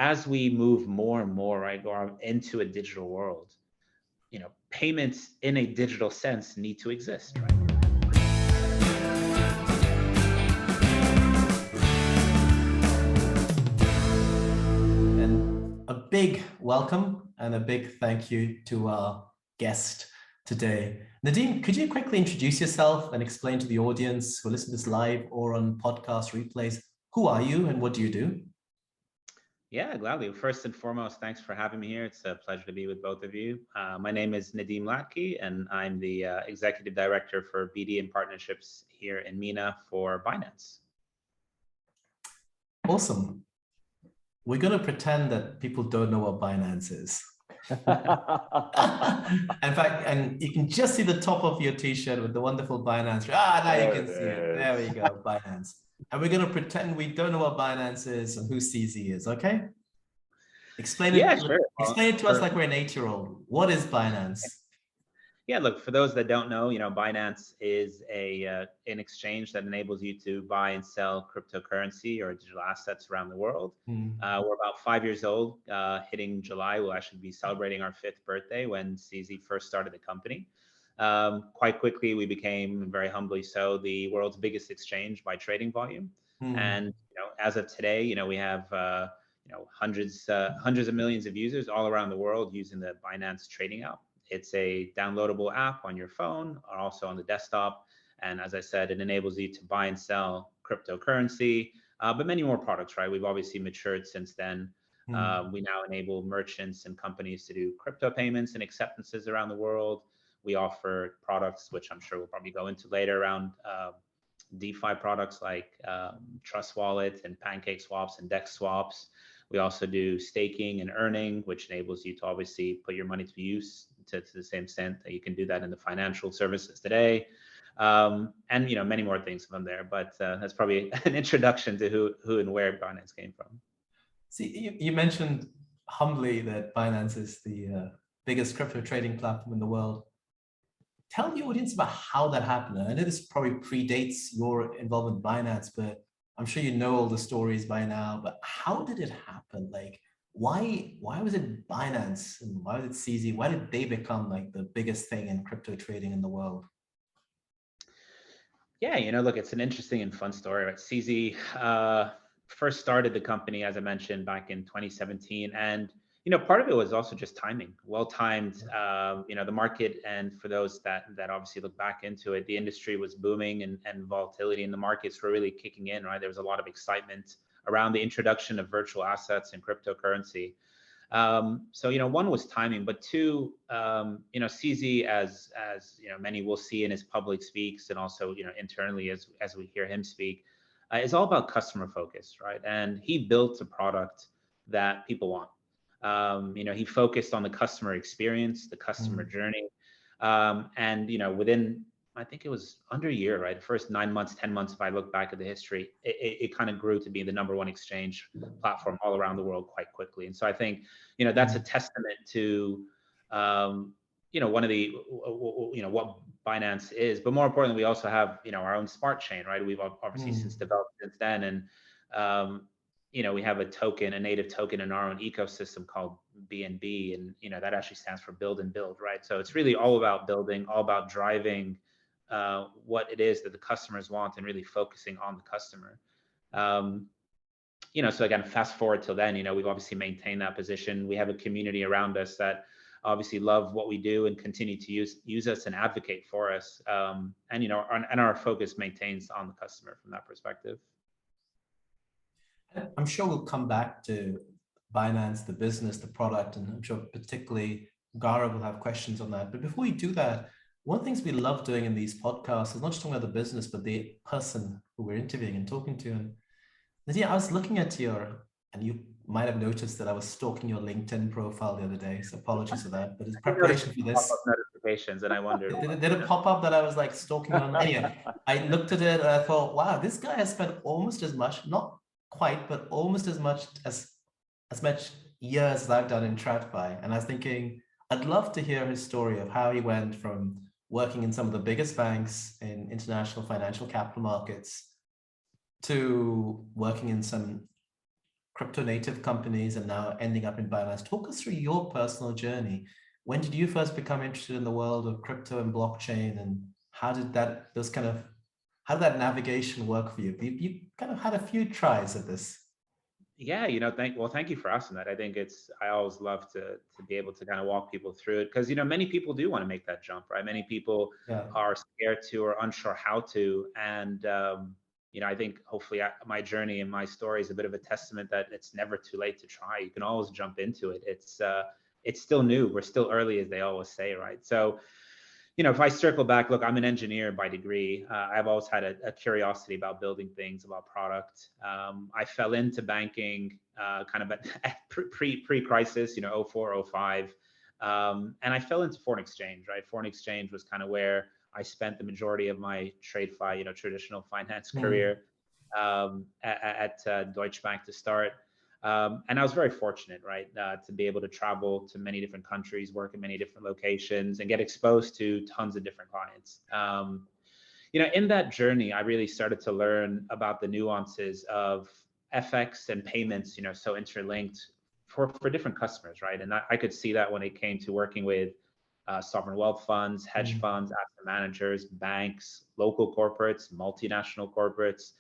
as we move more and more, right, Gaurav, into a digital world, payments in a digital sense need to exist, right? And a big welcome and a big thank you to our guest today. Nadeem, could you quickly introduce yourself and explain to the audience who listen to this live or on podcast replays, who are you and what do you do? Yeah, gladly. First and foremost, thanks for having me here. It's a pleasure to be with both of you. My name is Nadeem Ladki, and I'm the Executive Director for BD and Partnerships here in MENA for Binance. Awesome. We're going to pretend that people don't know what Binance is. In fact, and you can just see the top of your t-shirt with the wonderful Binance. Now you can see it. There we go, Binance. And we're going to pretend we don't know what Binance is and who CZ is, okay? Explain it, sure. Explain it to us like we're an 8-year-old. What is Binance? Yeah, look, for those that don't know, Binance is an exchange that enables you to buy and sell cryptocurrency or digital assets around the world. We're about 5 years old, hitting July. We'll actually be celebrating our 5th birthday when CZ first started the company. Quite quickly, we became, very humbly so, the world's biggest exchange by trading volume. And as of today, we have hundreds of millions of users all around the world using the Binance trading app. It's a downloadable app on your phone or also on the desktop. And as I said, it enables you to buy and sell cryptocurrency, but many more products, right? We've obviously matured since then. We now enable merchants and companies to do crypto payments and acceptances around the world. We offer products, which I'm sure we'll probably go into later, around DeFi products like Trust Wallet and Pancake Swaps and Dex Swaps. We also do staking and earning, which enables you to obviously put your money to use to the same extent that you can do that in the financial services today. And many more things from there. But that's probably an introduction to who and where Binance came from. See, you mentioned humbly that Binance is the biggest crypto trading platform in the world. Tell the audience about how that happened. I know this probably predates your involvement with Binance, but I'm sure you know all the stories by now. But how did it happen? Like, why was it Binance and why was it CZ? Why did they become like the biggest thing in crypto trading in the world? Yeah, look, it's an interesting and fun story, right? CZ first started the company, as I mentioned, back in 2017. And, part of it was also just timing, well-timed, the market. And for those that obviously look back into it, the industry was booming and volatility in the markets were really kicking in, right? There was a lot of excitement around the introduction of virtual assets and cryptocurrency. So, one was timing, but two, CZ, as many will see in his public speaks and also, internally as we hear him speak, is all about customer focus, right? And he built a product that people want. He focused on the customer experience, the customer journey. And, within, I think it was under a year, right? The first 9 months, 10 months, if I look back at the history, it kind of grew to be the number 1 exchange platform all around the world quite quickly. And so I think, that's a testament to, one of the, what Binance is, but more importantly, we also have, our own smart chain, right? We've obviously since developed since then. And, we have a native token in our own ecosystem called BNB. And, that actually stands for build and build, right? So it's really all about building, all about driving what it is that the customers want and really focusing on the customer. So again, fast forward till then, we've obviously maintained that position. We have a community around us that obviously love what we do and continue to use us and advocate for us. And our focus maintains on the customer from that perspective. I'm sure we'll come back to Binance, the business, the product, and I'm sure particularly Gaurav will have questions on that. But before we do that, one of the things we love doing in these podcasts is not just talking about the business, but the person who we're interviewing and talking to. And Nadeem, I was looking at and you might have noticed that I was stalking your LinkedIn profile the other day. So apologies for that. But in preparation for this, notifications, and I wondered, did it pop up that I was like stalking on? Anyway, I looked at it and I thought, wow, this guy has spent almost as much, not quite, but almost as much years as I've done in TradFi. And I was thinking, I'd love to hear his story of how he went from working in some of the biggest banks in international financial capital markets to working in some crypto native companies and now ending up in Binance. Talk us through your personal journey. When did you first become interested in the world of crypto and blockchain, and how did how did that navigation work for you? You kind of had a few tries at this. Yeah, thank you for asking that. I think I always love to be able to kind of walk people through it, because many people do want to make that jump, right? Many people Yeah. are scared to or unsure how to, and I think hopefully my journey and my story is a bit of a testament that it's never too late to try. You can always jump into it. It's still new. We're still early, as they always say, right? So if I circle back, look, I'm an engineer by degree. I've always had a curiosity about building things, about product. I fell into banking kind of at pre-crisis, 04, 05. And I fell into foreign exchange, right? Foreign exchange was kind of where I spent the majority of my traditional finance career at Deutsche Bank to start. And I was very fortunate, right, to be able to travel to many different countries, work in many different locations, and get exposed to tons of different clients. In that journey, I really started to learn about the nuances of FX and payments, so interlinked for different customers, right? And I could see that when it came to working with sovereign wealth funds, hedge funds, asset managers, banks, local corporates, multinational corporates.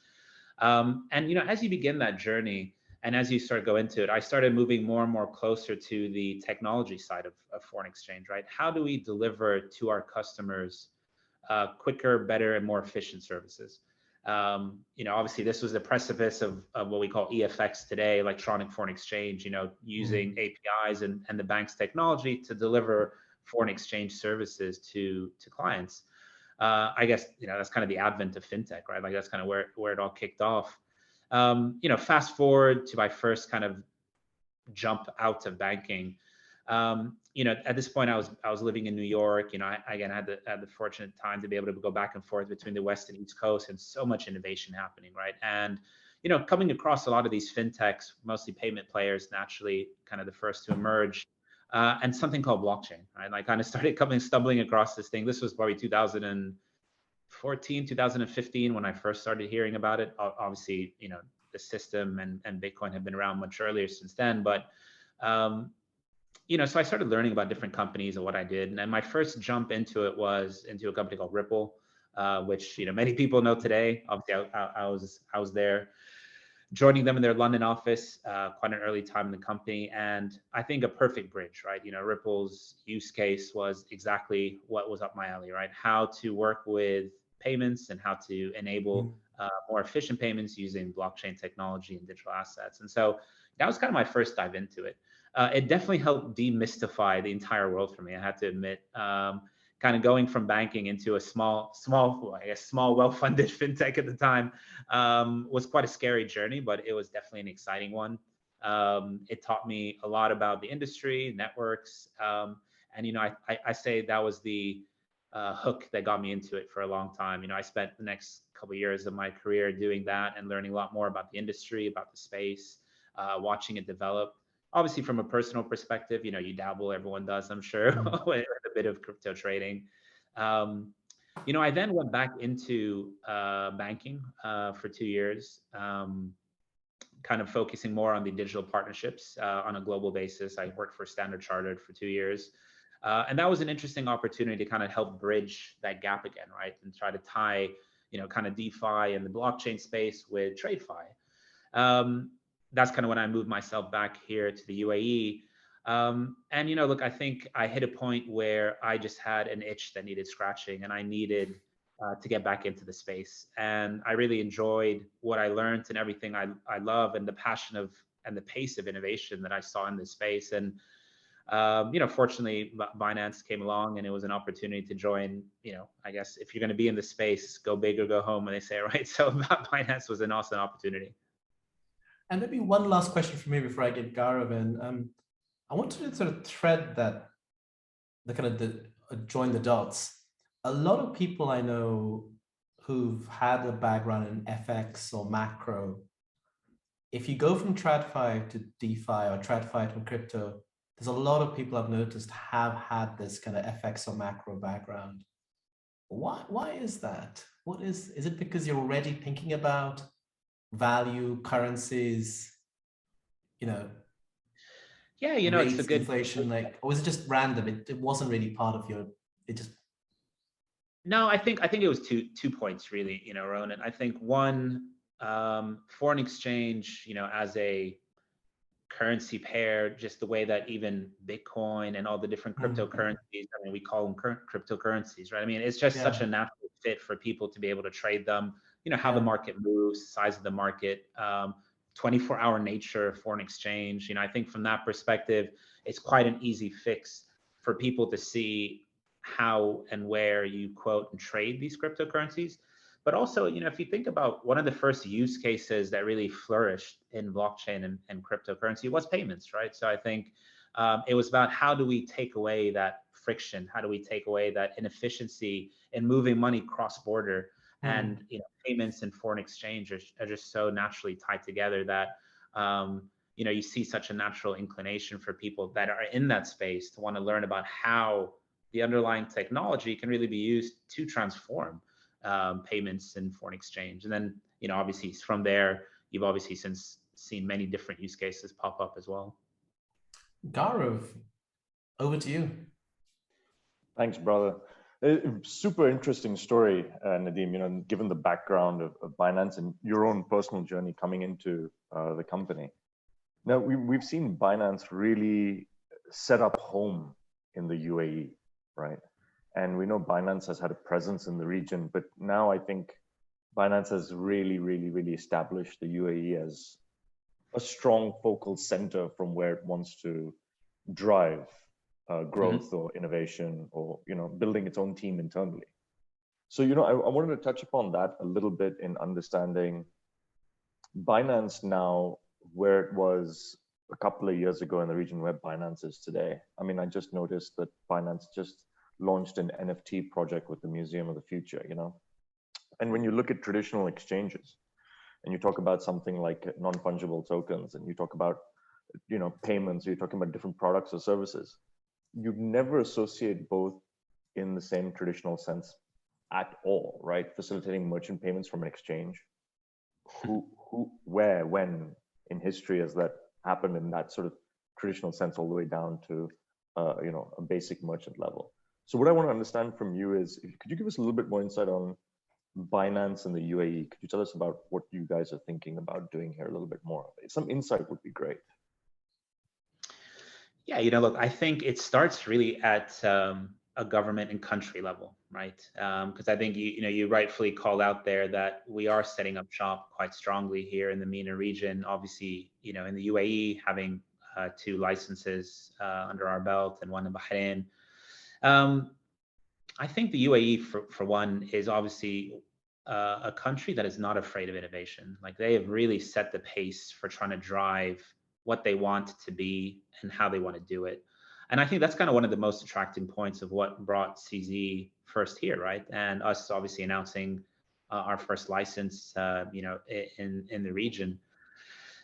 And as you begin that journey, and as you start go into it, I started moving more and more closer to the technology side of foreign exchange, right? How do we deliver to our customers quicker, better, and more efficient services? Obviously this was the precipice of what we call EFX today, electronic foreign exchange, using APIs and the bank's technology to deliver foreign exchange services to clients. I guess, that's kind of the advent of fintech, right? That's kind of where it all kicked off. Fast forward to my first kind of jump out of banking. At this point, I was living in New York. I again had the fortunate time to be able to go back and forth between the West and East Coast, and so much innovation happening, right? And coming across a lot of these fintechs, mostly payment players, naturally kind of the first to emerge, and something called blockchain, right? And I kind of started stumbling across this thing. This was probably 2014, 2015 when I first started hearing about it. Obviously, the system and Bitcoin have been around much earlier since then, but so I started learning about different companies and what I did. And my first jump into it was into a company called Ripple, which many people know today. Obviously, I was there joining them in their London office, quite an early time in the company, and I think a perfect bridge, right? Ripple's use case was exactly what was up my alley, right? How to work with payments and how to enable more efficient payments using blockchain technology and digital assets. And so that was kind of my first dive into it. It definitely helped demystify the entire world for me, I have to admit. Kind of going from banking into a small, well-funded fintech at the time was quite a scary journey, but it was definitely an exciting one. It taught me a lot about the industry, networks, and I say that was the hook that got me into it for a long time. I spent the next couple of years of my career doing that and learning a lot more about the industry, about the space, watching it develop. Obviously, from a personal perspective, you dabble, everyone does, I'm sure, with a bit of crypto trading. I then went back into banking for 2 years, kind of focusing more on the digital partnerships on a global basis. I worked for Standard Chartered for 2 years. And that was an interesting opportunity to kind of help bridge that gap again, right? And try to tie, kind of DeFi and the blockchain space with TradeFi. That's kind of when I moved myself back here to the UAE. And look, I think I hit a point where I just had an itch that needed scratching, and I needed to get back into the space. And I really enjoyed what I learned and everything I love, and the passion of and the pace of innovation that I saw in this space. And fortunately, Binance came along, and it was an opportunity to join. I guess if you're going to be in the space, go big or go home, when they say, right? So Binance was an awesome opportunity. And maybe one last question for me before I get Gaurav in. I want to sort of thread join the dots. A lot of people I know who've had a background in FX or macro, if you go from TradFi to DeFi or TradFi to crypto, there's a lot of people I've noticed have had this kind of FX or macro background. Why is that? Is it because you're already thinking about value, currencies? you know, Yeah, it's a rates, good. inflation, like, or was it just random? It wasn't really part of your, it just, No, I think it was two points really, Ronan. I think one, foreign exchange, as a currency pair, just the way that even Bitcoin and all the different cryptocurrencies, I mean, we call them current cryptocurrencies, right? I mean, it's just such yeah, a natural fit for people to be able to trade them, how the yeah. market moves, size of the market, 24-hour nature of foreign exchange. I think from that perspective, it's quite an easy fix for people to see how and where you quote and trade these cryptocurrencies. But also, if you think about one of the first use cases that really flourished in blockchain and cryptocurrency was payments, right? So I think it was about how do we take away that friction? How do we take away that inefficiency in moving money cross-border? And payments and foreign exchange are just so naturally tied together that you see such a natural inclination for people that are in that space to want to learn about how the underlying technology can really be used to transform payments and foreign exchange. And then, obviously from there, you've obviously since seen many different use cases pop up as well. Gaurav, over to you. Thanks, brother. Super interesting story, Nadeem, given the background of Binance and your own personal journey coming into the company. Now, we've seen Binance really set up home in the UAE, right? And we know Binance has had a presence in the region, but now I think Binance has really established the UAE as a strong focal center from where it wants to drive growth or innovation or, building its own team internally. So, I wanted to touch upon that a little bit in understanding Binance now, where it was a couple of years ago in the region where Binance is today. I mean, I just noticed that Binance just launched an NFT project with the Museum of the Future, And when you look at traditional exchanges and you talk about something like non-fungible tokens and you talk about, payments, you're talking about different products or services, you never associate both in the same traditional sense at all, right? Facilitating merchant payments from an exchange. Who, where, when in history has that happened in that sort of traditional sense all the way down to, a basic merchant level? So what I want to understand from you is, could you give us a little bit more insight on Binance and the UAE? Could you tell us about what you guys are thinking about doing here a little bit more? Some insight would be great. Yeah, look, I think it starts really at a government and country level, right? Because I think you rightfully called out there that we are setting up shop quite strongly here in the MENA region. Obviously, in the UAE, having 2 licenses under our belt and 1 in Bahrain. I think the UAE, for one, is obviously a country that is not afraid of innovation. Like they have really set the pace for trying to drive what they want to be and how they want to do it. And I think that's kind of one of the most attracting points of what brought CZ first here, right? And us obviously announcing our first license, in the region.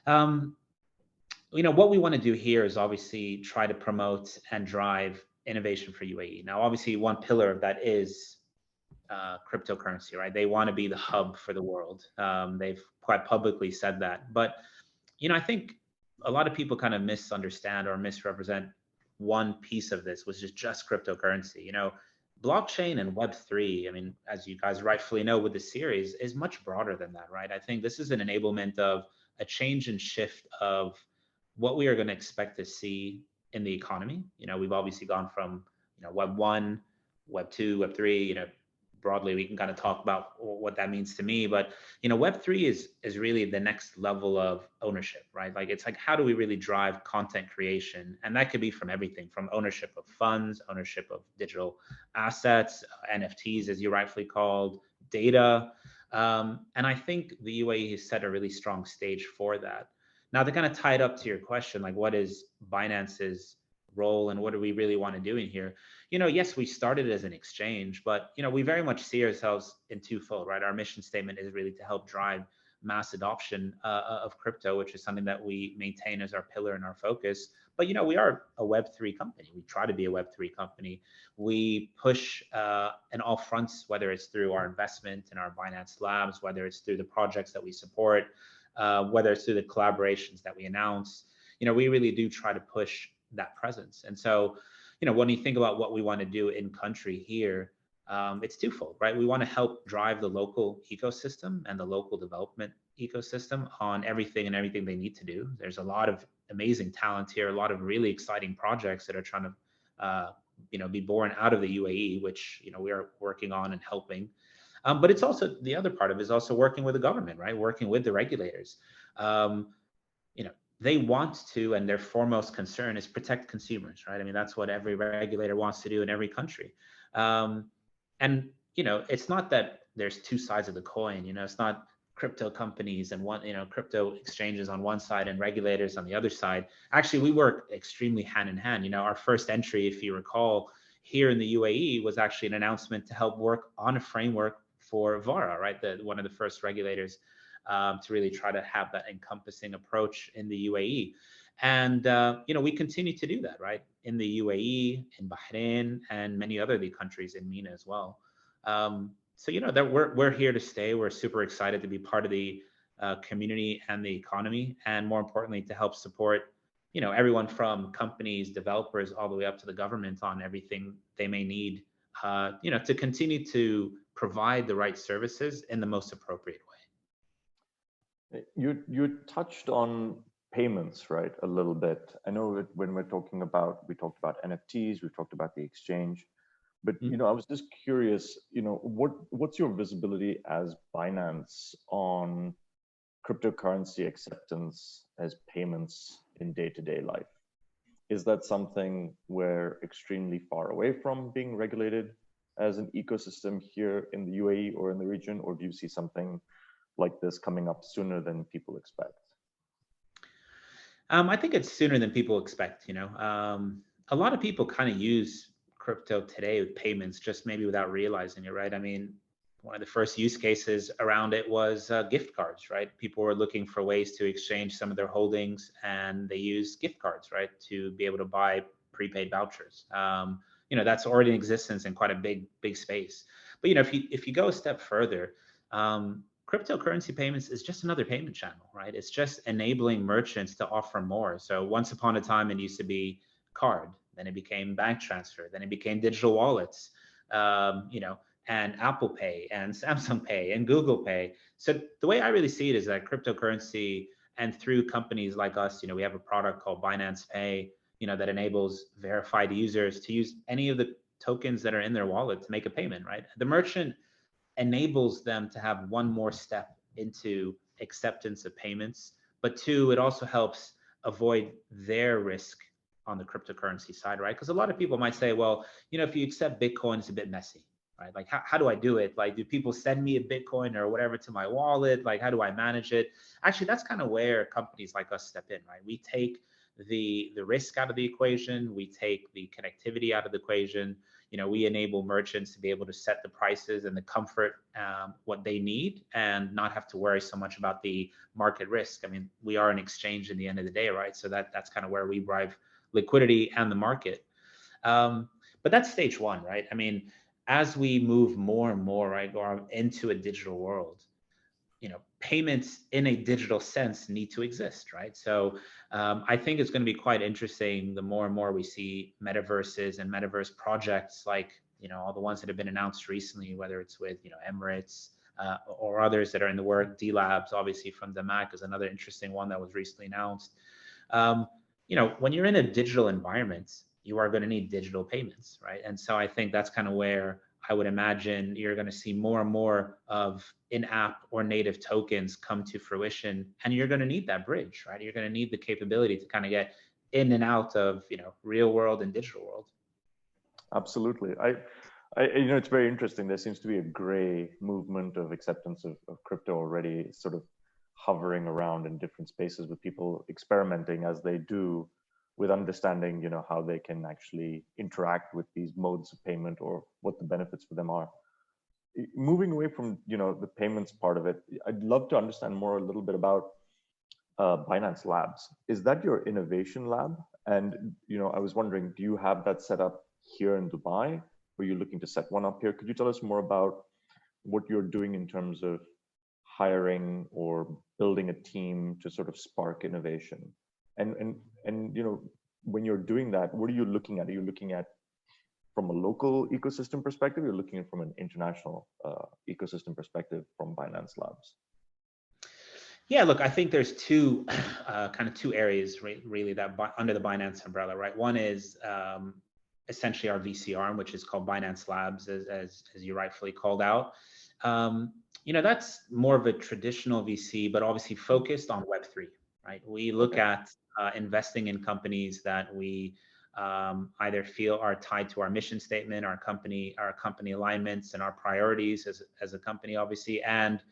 What we want to do here is obviously try to promote and drive innovation for UAE. Now, obviously, one pillar of that is cryptocurrency, right? They want to be the hub for the world. They've quite publicly said that. But, I think a lot of people kind of misunderstand or misrepresent one piece of this, which is just cryptocurrency. Blockchain and Web3, I mean, as you guys rightfully know with the series, is much broader than that, right? I think this is an enablement of a change and shift of what we are going to expect to see in the economy. We've obviously gone from, Web 1, Web 2, Web 3, broadly, we can kind of talk about what that means to me. But, Web 3 is really the next level of ownership, right? Like, it's like, how do we really drive content creation? And that could be from everything from ownership of funds, ownership of digital assets, NFTs, as you rightfully called, data. And I think the UAE has set a really strong stage for that. Now, to kind of tie it up to your question, like what is Binance's role and what do we really want to do in here? Yes, we started as an exchange, but, we very much see ourselves in twofold, right? Our mission statement is really to help drive mass adoption of crypto, which is something that we maintain as our pillar and our focus. But, we are a Web3 company. We try to be a Web3 company. We push in all fronts, whether it's through our investment in our Binance Labs, whether it's through the projects that we support, whether it's through the collaborations that we announce. we really do try to push that presence. And so, when you think about what we want to do in country here, it's twofold, right? We want to help drive the local ecosystem and the local development ecosystem on everything they need to do. There's a lot of amazing talent here, a lot of really exciting projects that are trying to, be born out of the UAE, which, we are working on and helping. But it's also, the other part of it is also working with the government, right? Working with the regulators. They want to, and their foremost concern is protect consumers, right? I mean, that's what every regulator wants to do in every country. And, it's not that there's two sides of the coin, it's not crypto companies and crypto exchanges on one side and regulators on the other side. Actually, we work extremely hand in hand. Our first entry, if you recall, here in the UAE was actually an announcement to help work on a framework for VARA, right? One of the first regulators to really try to have that encompassing approach in the UAE. And, we continue to do that, right? In the UAE, in Bahrain, and many other countries in MENA as well. So, that we're here to stay. We're super excited to be part of the community and the economy, and more importantly, to help support, everyone from companies, developers, all the way up to the government on everything they may need, to continue to provide the right services in the most appropriate way. You touched on payments, right, a little bit. I know that when we talked about NFTs, we talked about the exchange, but I was just curious, what's your visibility as Binance on cryptocurrency acceptance as payments in day-to-day life? Is that something we're extremely far away from being regulated as an ecosystem here in the UAE or in the region, or do you see something like this coming up sooner than people expect? I think it's sooner than people expect. A lot of people kind of use crypto today with payments, just maybe without realizing it, right? I mean, one of the first use cases around it was gift cards, right? People were looking for ways to exchange some of their holdings, and they used gift cards, right, to be able to buy prepaid vouchers. That's already in existence in quite a big space. But if you go a step further, cryptocurrency payments is just another payment channel, right? It's just enabling merchants to offer more. So once upon a time, it used to be card, then it became bank transfer, then it became digital wallets, and Apple Pay and Samsung Pay and Google Pay. So the way I really see it is that cryptocurrency, and through companies like us, we have a product called Binance Pay, that enables verified users to use any of the tokens that are in their wallet to make a payment, right? The merchant enables them to have one more step into acceptance of payments, but two, it also helps avoid their risk on the cryptocurrency side, right? Because a lot of people might say, well, if you accept Bitcoin, it's a bit messy, right? Like, how do I do it? Like, do people send me a Bitcoin or whatever to my wallet? Like, how do I manage it? Actually, that's kind of where companies like us step in, right? We take the risk out of the equation. We take the connectivity out of the equation. We enable merchants to be able to set the prices and the comfort, what they need, and not have to worry so much about the market risk. I mean, we are an exchange in the end of the day, right? So that's kind of where we drive liquidity and the market. But that's stage one, right? I mean, as we move more and more, right, into a digital world, payments in a digital sense need to exist, right? So I think it's going to be quite interesting the more and more we see metaverses and metaverse projects like, all the ones that have been announced recently, whether it's with, Emirates or others that are in the work. D Labs, obviously from Damak, is another interesting one that was recently announced. When you're in a digital environment, you are going to need digital payments, right? And so I think that's kind of where I would imagine you're going to see more and more of in-app or native tokens come to fruition, and you're going to need that bridge, right? You're going to need the capability to kind of get in and out of, real world and digital world. Absolutely. I it's very interesting. There seems to be a gray movement of acceptance of crypto already, sort of hovering around in different spaces, with people experimenting as they do with understanding, how they can actually interact with these modes of payment or what the benefits for them are. Moving away from, the payments part of it, I'd love to understand more a little bit about Binance Labs. Is that your innovation lab? And, I was wondering, do you have that set up here in Dubai? Were you looking to set one up here? Could you tell us more about what you're doing in terms of hiring or building a team to sort of spark innovation And when you're doing that, what are you looking at? Are you looking at from a local ecosystem perspective? You're looking at from an international ecosystem perspective from Binance Labs. Yeah, look, I think there's two kind of two areas really that under the Binance umbrella, right? One is essentially our VC arm, which is called Binance Labs, as you rightfully called out. That's more of a traditional VC, but obviously focused on Web3, right? We look at investing in companies that we either feel are tied to our mission statement, our company alignments, and our priorities as a company, obviously, and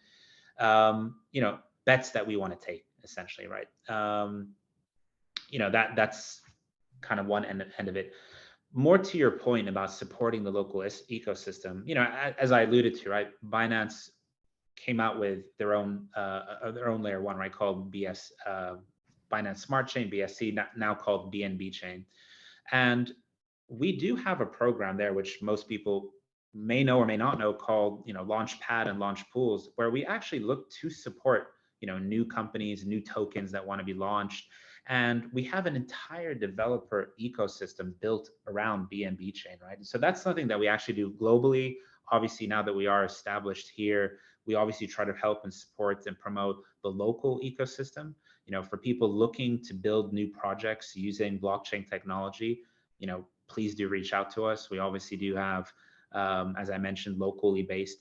bets that we want to take, essentially, right? That's kind of one end of it. More to your point about supporting the local ecosystem, as I alluded to, right? Binance came out with their own layer one, right, called Binance Smart Chain, BSC, now called BNB Chain. And we do have a program there, which most people may know or may not know, called Launchpad and Launch Pools, where we actually look to support new companies, new tokens that want to be launched. And we have an entire developer ecosystem built around BNB Chain, right? And so that's something that we actually do globally. Obviously, now that we are established here, we obviously try to help and support and promote the local ecosystem. For people looking to build new projects using blockchain technology, please do reach out to us. We obviously do have, as I mentioned, locally based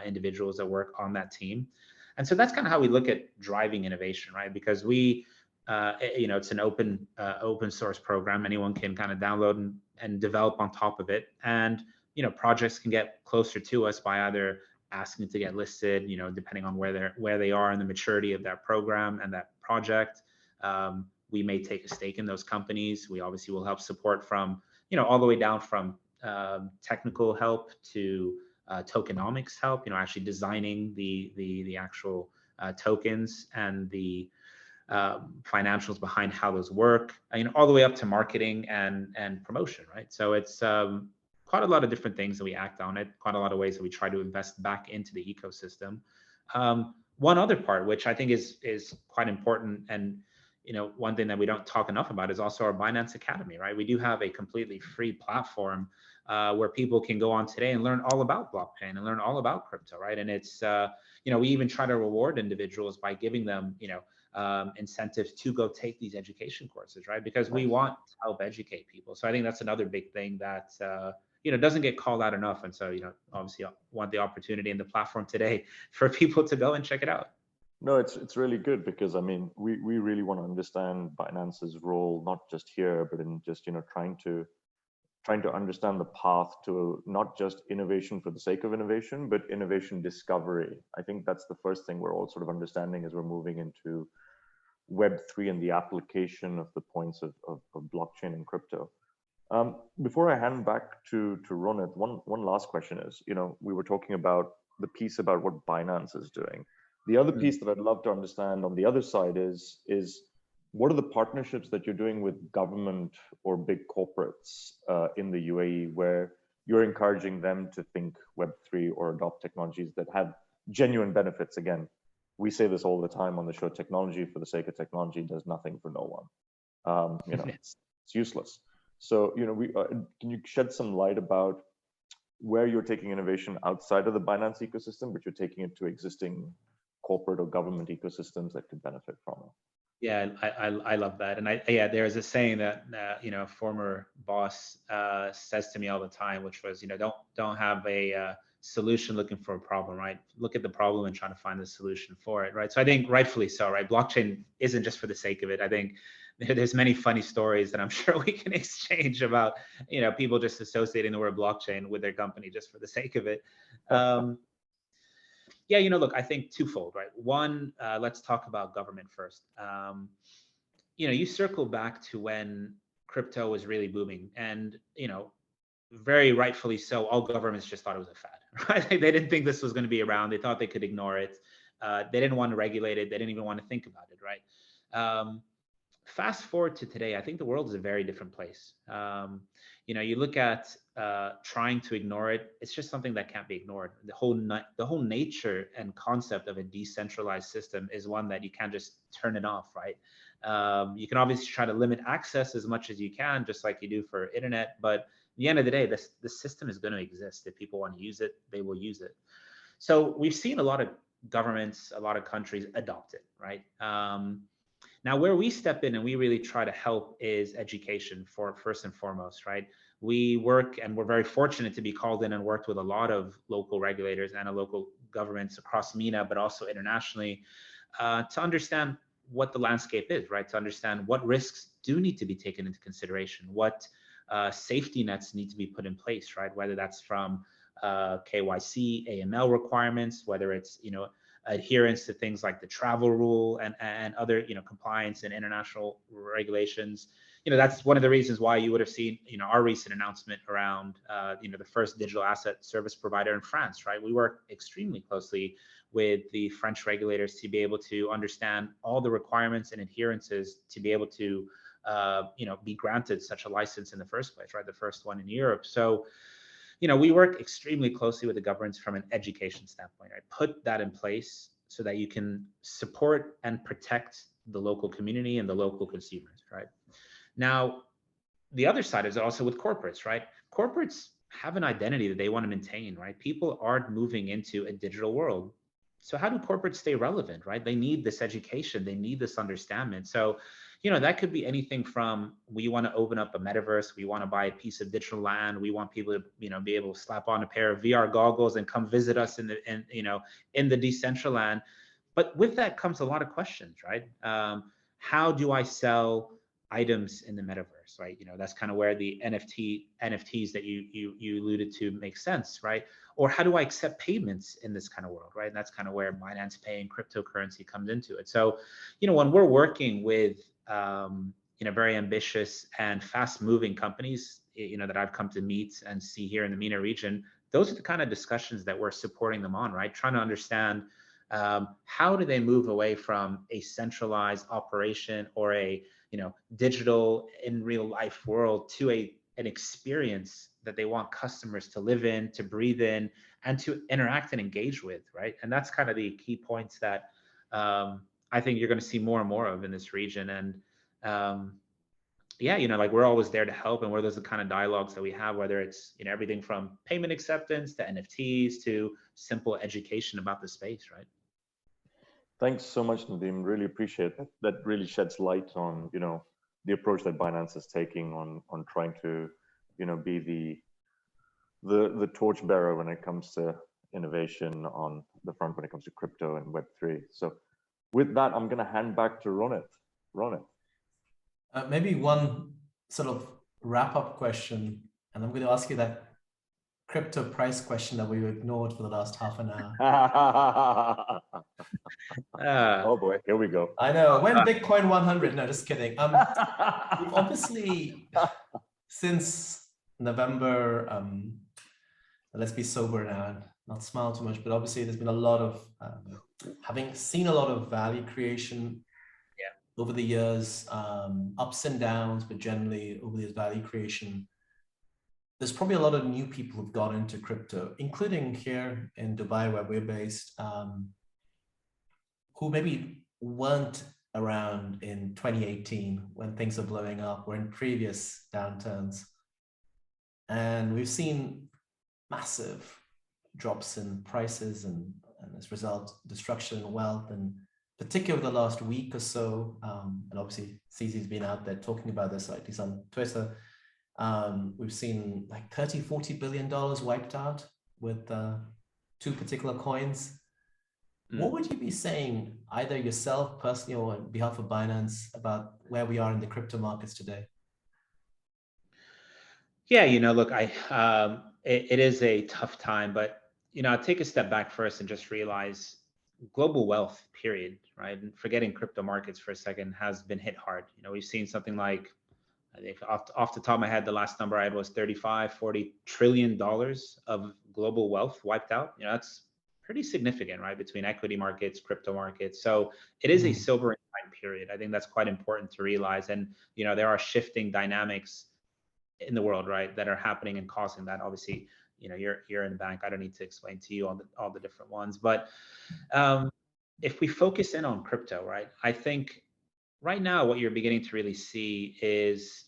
individuals that work on that team. And so that's kind of how we look at driving innovation, right? Because we, it's an open source program. Anyone can kind of download and develop on top of it. And, projects can get closer to us by either asking to get listed, depending on where they are in the maturity of that program and that project. We may take a stake in those companies. We obviously will help support from, all the way down from technical help to tokenomics help, actually designing the actual tokens and the financials behind how those work, all the way up to marketing and promotion, right? So it's quite a lot of different things that we act on it, quite a lot of ways that we try to invest back into the ecosystem. One other part, which I think is quite important, and one thing that we don't talk enough about is also our Binance Academy, right? We do have a completely free platform where people can go on today and learn all about blockchain and learn all about crypto, right? And it's, we even try to reward individuals by giving them, incentives to go take these education courses, right? Because we want to help educate people. So I think that's another big thing that, doesn't get called out enough. And so, obviously I want the opportunity and the platform today for people to go and check it out. No, it's really good because, I mean, we really want to understand Binance's role, not just here, but in just, trying to understand the path to not just innovation for the sake of innovation, but innovation discovery. I think that's the first thing we're all sort of understanding as we're moving into Web3 and the application of the points of blockchain and crypto. Before I hand back to Ronit, one last question is, we were talking about the piece about what Binance is doing. The other piece that I'd love to understand on the other side is what are the partnerships that you're doing with government or big corporates in the UAE, where you're encouraging them to think Web3 or adopt technologies that have genuine benefits? Again, we say this all the time on the show, technology for the sake of technology does nothing for no one. It's useless. So, can you shed some light about where you're taking innovation outside of the Binance ecosystem, but you're taking it to existing corporate or government ecosystems that could benefit from it? Yeah, I love that. And there's a saying that, a former boss says to me all the time, which was, don't have a solution looking for a problem, right? Look at the problem and try to find the solution for it, right? So I think rightfully so, right? Blockchain isn't just for the sake of it. I think there's many funny stories that I'm sure we can exchange about, people just associating the word blockchain with their company just for the sake of it. Yeah, look, I think twofold, right? One, let's talk about government first. You circle back to when crypto was really booming, and very rightfully so, all governments just thought it was a fad, right? They didn't think this was going to be around. They thought they could ignore it. They didn't want to regulate it. They didn't even want to think about it, right? Fast forward to today, I think the world is a very different place. You look at trying to ignore it, it's just something that can't be ignored. The whole nature and concept of a decentralized system is one that you can't just turn it off, right? You can obviously try to limit access as much as you can, just like you do for internet. But at the end of the day, the system is going to exist. If people want to use it, they will use it. So we've seen a lot of governments, a lot of countries adopt it, right? Now, where we step in and we really try to help is education for first and foremost, right? We work, and we're very fortunate to be called in and worked with a lot of local regulators and local governments across MENA, but also internationally, to understand what the landscape is, right? To understand what risks do need to be taken into consideration, what safety nets need to be put in place, right? Whether that's from KYC, AML requirements, whether it's, adherence to things like the travel rule and other, compliance and international regulations. That's one of the reasons why you would have seen, our recent announcement around, the first digital asset service provider in France, right? We work extremely closely with the French regulators to be able to understand all the requirements and adherences to be able to, be granted such a license in the first place, right? The first one in Europe. So, we work extremely closely with the governments from an education standpoint, right? Put that in place so that you can support and protect the local community and the local consumers, right? Now, the other side is also with corporates, right? Corporates have an identity that they want to maintain, right? People are moving into a digital world. So how do corporates stay relevant, right? They need this education, they need this understanding. So, that could be anything from, we want to open up a metaverse, we want to buy a piece of digital land, we want people to, be able to slap on a pair of VR goggles and come visit us in the Decentraland. But with that comes a lot of questions, right? How do I sell items in the metaverse, right? That's kind of where the NFTs that you alluded to make sense, right? Or how do I accept payments in this kind of world, right? And that's kind of where Binance Pay and cryptocurrency comes into it. So, when we're working with, very ambitious and fast-moving companies, that I've come to meet and see here in the MENA region, those are the kind of discussions that we're supporting them on, right? Trying to understand how do they move away from a centralized operation or a digital in real life world to an experience that they want customers to live in, to breathe in, and to interact and engage with, right? And that's kind of the key points that I think you're going to see more and more of in this region. And like we're always there to help, and where those are the kind of dialogues that we have, whether it's everything from payment acceptance to NFTs to simple education about the space, right? Thanks so much, Nadeem. Really appreciate that. That really sheds light on, the approach that Binance is taking on trying to, be the torchbearer when it comes to innovation on the front when it comes to crypto and Web3. So with that, I'm going to hand back to Ronit. Ronit. Maybe one sort of wrap-up question, and I'm going to ask you that crypto price question that we ignored for the last half an hour. Oh boy, here we go. I know. When Bitcoin 100? No, just kidding. We've obviously, since November, let's be sober now and not smile too much, but obviously there's been a lot of, having seen a lot of value creation over the years, ups and downs, but generally over this value creation, there's probably a lot of new people who've got into crypto, including here in Dubai, where we're based, who maybe weren't around in 2018 when things are blowing up, or in previous downturns. And we've seen massive drops in prices and as a result, destruction in wealth, and particularly the last week or so, and obviously CZ's been out there talking about this, like he's on Twitter. We've seen like $30–40 billion wiped out with two particular coins. What would you be saying, either yourself personally or on behalf of Binance, about where we are in the crypto markets today? Yeah, look, it is a tough time, but I'll take a step back first and just realize global wealth, period, right? And forgetting crypto markets for a second, has been hit hard. We've seen something like, I think off the top of my head, the last number I had was $35–40 trillion of global wealth wiped out. That's pretty significant, right? Between equity markets, crypto markets. So it is a sobering time period. I think that's quite important to realize. And, there are shifting dynamics in the world, right, that are happening and causing that. Obviously, you're in the bank. I don't need to explain to you all the different ones. But if we focus in on crypto, right, I think right now, what you're beginning to really see is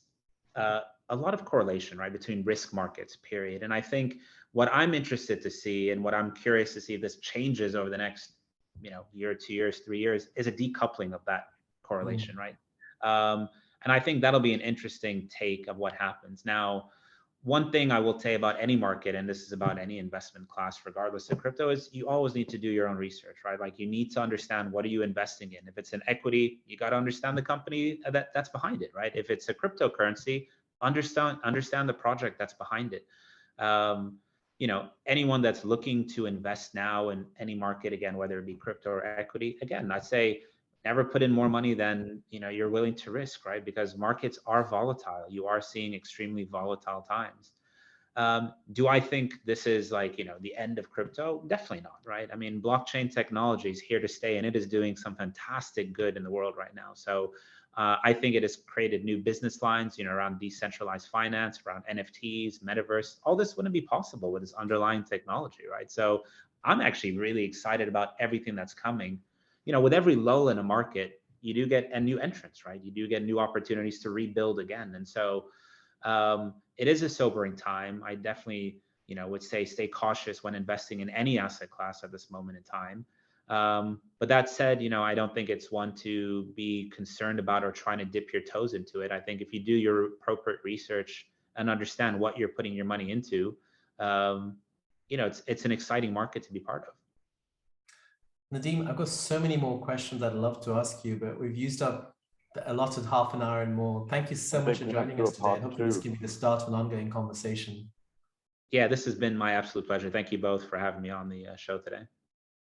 a lot of correlation, right, between risk markets, period. And I think what I'm interested to see, and what I'm curious to see if this changes over the next, year, 2 years, 3 years, is a decoupling of that correlation, right? And I think that'll be an interesting take of what happens. Now, one thing I will say about any market, and this is about any investment class, regardless of crypto, is you always need to do your own research, right? Like you need to understand, what are you investing in? If it's an equity, you got to understand the company that's behind it, right? If it's a cryptocurrency, understand the project that's behind it. Anyone that's looking to invest now in any market, again, whether it be crypto or equity, again, I'd say never put in more money than you're willing to risk, right? Because markets are volatile. You are seeing extremely volatile times. Do I think this is like the end of crypto? Definitely not, right? I mean, blockchain technology is here to stay, and it is doing some fantastic good in the world right now. So I think it has created new business lines, around decentralized finance, around NFTs, metaverse. All this wouldn't be possible with this underlying technology, right? So I'm actually really excited about everything that's coming. With every lull in a market, you do get a new entrance, right? You do get new opportunities to rebuild again. And so it is a sobering time. I definitely, would say stay cautious when investing in any asset class at this moment in time. But that said, I don't think it's one to be concerned about or trying to dip your toes into it. I think if you do your appropriate research and understand what you're putting your money into, it's an exciting market to be part of. Nadeem, I've got so many more questions I'd love to ask you, but we've used up the allotted half an hour and more. Thank you so much for joining us today. Hopefully this can be the start of an ongoing conversation. Yeah, this has been my absolute pleasure. Thank you both for having me on the show today.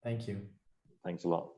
Thank you. Thanks a lot.